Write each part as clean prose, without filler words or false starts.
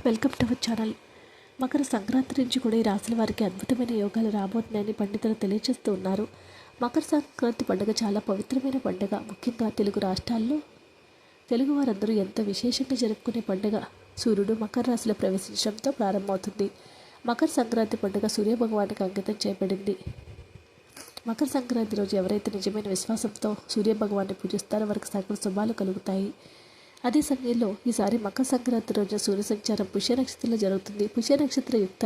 Welcome to our channel. Makar Sankranti నుంచి కూడా ఈ రాశుల వారికి అద్భుతమైన యోగాలు రాబోతున్నాయని పండితులు తెలియజేస్తూ ఉన్నారు. మకర సంక్రాంతి పండుగ చాలా పవిత్రమైన పండుగ. ముఖ్యంగా తెలుగు రాష్ట్రాల్లో తెలుగు వారందరూ ఎంతో విశేషంగా జరుపుకునే పండుగ. సూర్యుడు మకర రాశిలో ప్రవేశించడంతో ప్రారంభమవుతుంది. మకర సంక్రాంతి పండుగ సూర్యభగవానికి అంకితం చేయబడింది. మకర సంక్రాంతి రోజు ఎవరైతే నిజమైన విశ్వాసంతో సూర్యభగవాన్ని పూజిస్తారో వారికి సకల శుభాలు కలుగుతాయి. అదే సమయంలో ఈసారి మకర సంక్రాంతి రోజున సూర్య సంచారం పుష్య నక్షత్రంలో జరుగుతుంది. పుష్య నక్షత్ర యుక్త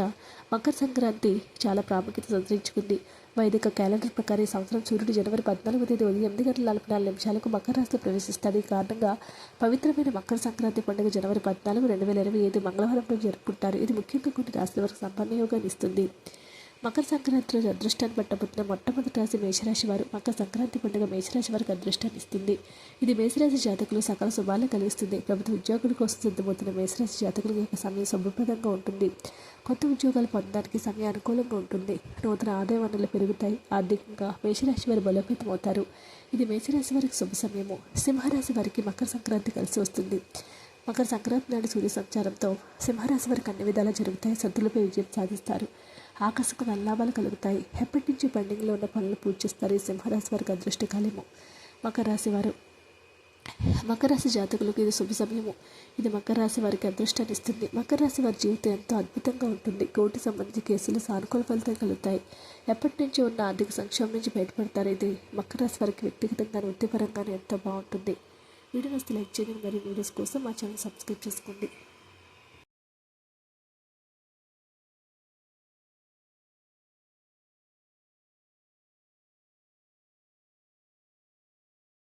మకర సంక్రాంతి చాలా ప్రాముఖ్యత సంతరించుకుంది. వైదిక క్యాలెండర్ ప్రకారం ఈ సంవత్సరం సూర్యుడు జనవరి 14వ తేదీ ఉదయం 8:44 మకర రాశిలో ప్రవేశిస్తాడు. ఈ కారణంగా పవిత్రమైన మకర సంక్రాంతి పండుగ జనవరి 14, 2025 మంగళవారం రోజు జరుపుకుంటారు. ఇది ముఖ్యంగా కొన్ని రాశుల వరకు సంపన్న యోగాన్ని ఇస్తుంది. మకర సంక్రాంతి రోజు అదృష్టాన్ని పట్టబోతున్న మొట్టమొదటి రాశి మేషరాశి వారు. మకర సంక్రాంతి పండుగ మేషరాశి వారికి అదృష్టాన్ని ఇస్తుంది. ఇది మేషరాశి జాతకులు సకల శుభాలను కలిగిస్తుంది. ప్రభుత్వ ఉద్యోగుల కోసం సిద్ధమవుతున్న మేషరాశి జాతకుల యొక్క సమయం శుభప్రదంగా ఉంటుంది. కొత్త ఉద్యోగాలు పొందడానికి సమయం అనుకూలంగా ఉంటుంది. నూతన ఆదాయ వనరులు పెరుగుతాయి. ఆర్థికంగా మేషరాశి వారు బలోపేతం అవుతారు. ఇది మేషరాశి వారికి శుభ సమయము. సింహరాశి వారికి మకర సంక్రాంతి కలిసి వస్తుంది. మకర సంక్రాంతి నాటి సూర్య సంచారంతో సింహరాశి వారికి అన్ని విధాలా జరుగుతాయి. శత్రులపై విజయం సాధిస్తారు. ఆకస్మిక నల్లాభాలు కలుగుతాయి. ఎప్పటి నుంచి పెండింగ్లో ఉన్న పనులు పూర్తి చేస్తారు. ఈ సింహరాశి వారికి అదృష్టకాలము. మకర రాశి జాతకులకు ఇది శుభ సమయము. ఇది మకర రాశి వారికి అదృష్టాన్ని ఇస్తుంది. మకర రాశి వారి జీవితం ఎంతో అద్భుతంగా ఉంటుంది. కోర్టు సంబంధించి కేసులు సానుకూల ఫలితాలు కలుగుతాయి. ఎప్పటి నుంచి ఉన్న ఆర్థిక సంక్షోభం నుంచి బయటపడతారు. ఇది మకర రాశి వారికి వ్యక్తిగతంగా వృత్తిపరంగానే ఎంతో బాగుంటుంది. వీడియో వస్తే లైక్ చేయండి. మరియు వీడియోస్ కోసం మా ఛానల్ సబ్స్క్రైబ్ చేసుకోండి.